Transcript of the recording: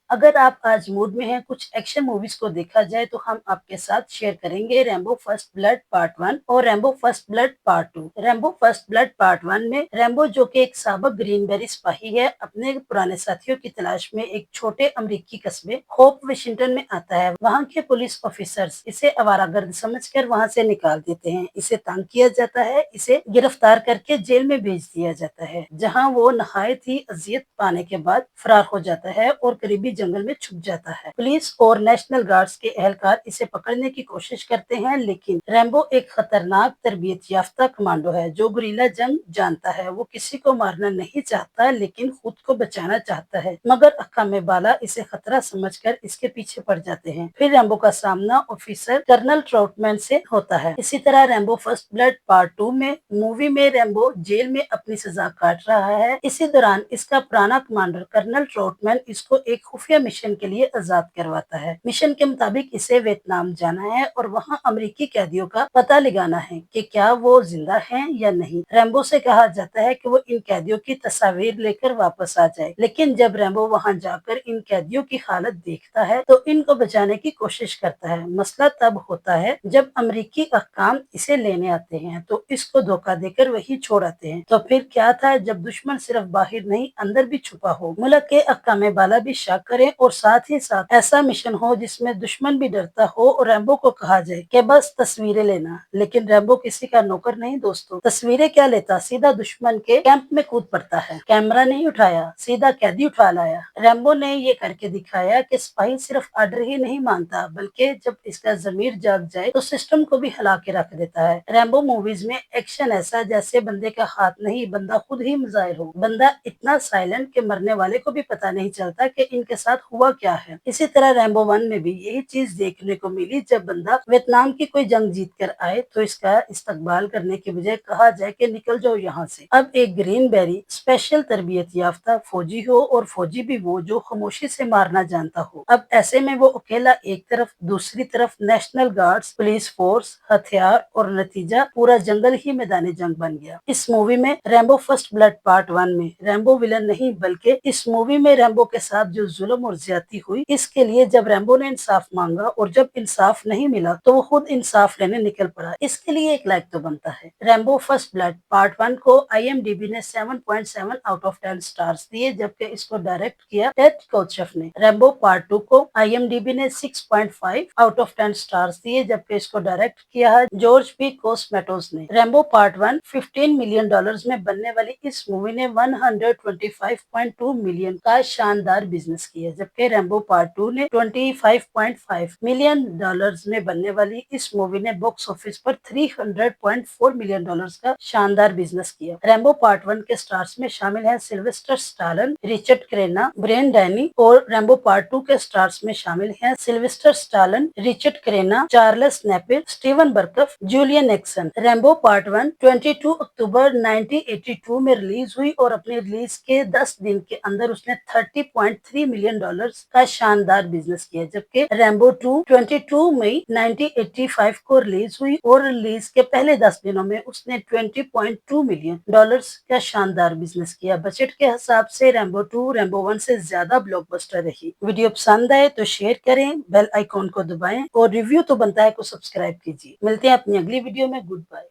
अगर आप आज मूड में हैं कुछ एक्शन मूवीज को देखा जाए तो हम आपके साथ शेयर करेंगे रैम्बो फर्स्ट ब्लड पार्ट 1 और Rambo first blood part 2। Rambo first blood part 1 में रैम्बो, जो कि एक साबक ग्रीनबेरी सिपाही है, अपने पुराने साथियों की तलाश में एक छोटे अमेरिकी कस्बे होप वाशिंगटन में आता है। वहाँ के पुलिस ऑफिसर्स इसे आवारागर्द समझकर वहाँ से निकाल देते हैं। इसे तंग किया जाता है, इसे गिरफ्तार करके जेल में भेज दिया जाता है, जहाँ वो नहायत ही अजियत पाने के बाद फरार हो जाता है और करीबी जंगल में छुप जाता है। पुलिस और नेशनल गार्ड्स के एहलकार इसे पकड़ने की कोशिश करते हैं, लेकिन रैम्बो एक खतरनाक तरबियत याफ्ता कमांडो है जो गुरीला जंग जानता है। वो किसी को मारना नहीं चाहता, लेकिन खुद को बचाना चाहता है, मगर अक्कामे बाला इसे खतरा समझकर इसके पीछे पड़ जाते हैं। फिर रैम्बो का सामना ऑफिसर कर्नल ट्राउटमैन से होता है। इसी तरह रैम्बो फर्स्ट ब्लड पार्ट 2 में मूवी में रैम्बो जेल में अपनी सजा काट रहा है। इसी दौरान इसका पुराना कमांडर कर्नल ट्राउटमैन इसको एक खुफिया मिशन के लिए आजाद करवाता है। मिशन के मुताबिक इसे वियतनाम जाना है और वहाँ अमेरिकी कैदियों का पता लगाना है कि क्या वो जिंदा हैं या नहीं। रैम्बो से कहा जाता है कि वो इन कैदियों की तस्वीर लेकर वापस आ जाए, लेकिन जब रैम्बो वहाँ जाकर इन कैदियों की हालत देखता है तो इनको बचाने की कोशिश करता है। मसला तब होता है जब अमेरिकी अहकाम इसे लेने आते हैं तो इसको धोखा देकर वही छोड़ आते हैं। तो फिर क्या था जब दुश्मन सिर्फ बाहर नहीं अंदर भी छुपा हो, मुल्क के अहकामे बाला भी शक करें और साथ ही साथ ऐसा मिशन हो जिसमें दुश्मन भी डरता हो और रैम्बो को कहा जाए कि बस तस्वीरें लेना। लेकिन रैम्बो किसी का नौकर नहीं दोस्तों, तस्वीरें क्या लेता, सीधा दुश्मन के कैंप में कूद पड़ता है। कैमरा नहीं उठाया, सीधा कैदी उठा लाया। रैम्बो ने ये करके दिखाया कि सिपाही सिर्फ ऑर्डर ही नहीं मानता, बल्कि जब इसका जमीर जाग जाए तो सिस्टम को भी हिला के रख देता है। रैम्बो मूवीज में एक्शन ऐसा जैसे बंदे का हाथ नहीं, बंदा खुद ही मुजाहिर हो। बंदा इतना साइलेंट कि मरने वाले को भी पता नहीं चलता कि इनके साथ हुआ क्या है। इसी तरह रैम्बो 1 में भी यही चीज देखने को मिली। जब बंदा वियतनाम की कोई जंग जीत कर आए तो इसका इस्तकबाल करने की बजाय कहा जाए कि निकल जाओ यहाँ से। अब एक ग्रीनबेरी स्पेशल तरबियत याफ्ता फौजी हो और फौजी भी वो जो खामोशी से मारना जानता हो। अब ऐसे में वो अकेला एक तरफ, दूसरी तरफ नेशनल गार्ड्स, पुलिस फोर्स, हथियार और नतीजा पूरा जंगल ही मैदान जंग बन गया। इस मूवी में रैम्बो फर्स्ट ब्लड पार्ट 1 में रैम्बो विलन नहीं, बल्कि इस मूवी में रैम्बो के साथ जो जुल्म और ज्यादती हुई, इसके लिए जब रैम्बो ने इंसाफ मांगा और जब इंसाफ नहीं मिला तो वो खुद इंसाफ लेने निकल पड़ा। इसके लिए एक लाइक तो बनता है। रैम्बो फर्स्ट ब्लड पार्ट 1 को IMDb ने 7.7 आउट ऑफ 10 स्टार्स दिए, जबकि इसको डायरेक्ट किया टेड कोचफ ने। रैम्बो पार्ट 2 को IMDb ने 6.5 आउट ऑफ 10 स्टार्स दिए, जबकि इसको डायरेक्ट किया है जॉर्ज पी कोस्मेटोस ने। रैम्बो पार्ट 1 $15 मिलियन में बनने वाली इस मूवी ने 125.2 मिलियन का शानदार बिजनेस किया, जबकि रैम्बो पार्ट 2 ने $25.5 मिलियन में बनने वाली इस मूवी ने बॉक्स ऑफिस पर $300.4 मिलियन का शानदार बिजनेस किया। रैम्बो पार्ट 1 के स्टार्स में शामिल हैं Sylvester Stallone, Richard Crenna, Brian Dennehy, और रैम्बो पार्ट 2 के स्टार्स में शामिल हैं Sylvester Stallone, Richard Crenna, Charles Napier, Steven Berkoff, Julia Nickson. Rambo part 1 22 October 1982 में रिलीज हुई और अपने रिलीज के 10 दिन के अंदर उसने $30.3 मिलियन का शानदार बिजनेस किया, जबकि रैम्बो 2 22 मई 1985 को रिलीज हुई और रिलीज के पहले 10 दिनों में उसने $20.2 मिलियन का शानदार बिजनेस किया। बजट के हिसाब से रैम्बो 2 रैम्बो 1 से ज्यादा ब्लॉकबस्टर रही। वीडियो पसंद आए तो शेयर करें, बेल आइकॉन को दबाएं और रिव्यू तो बनता है को सब्सक्राइब कीजिए। मिलते हैं अपनी अगली वीडियो में। Good bye.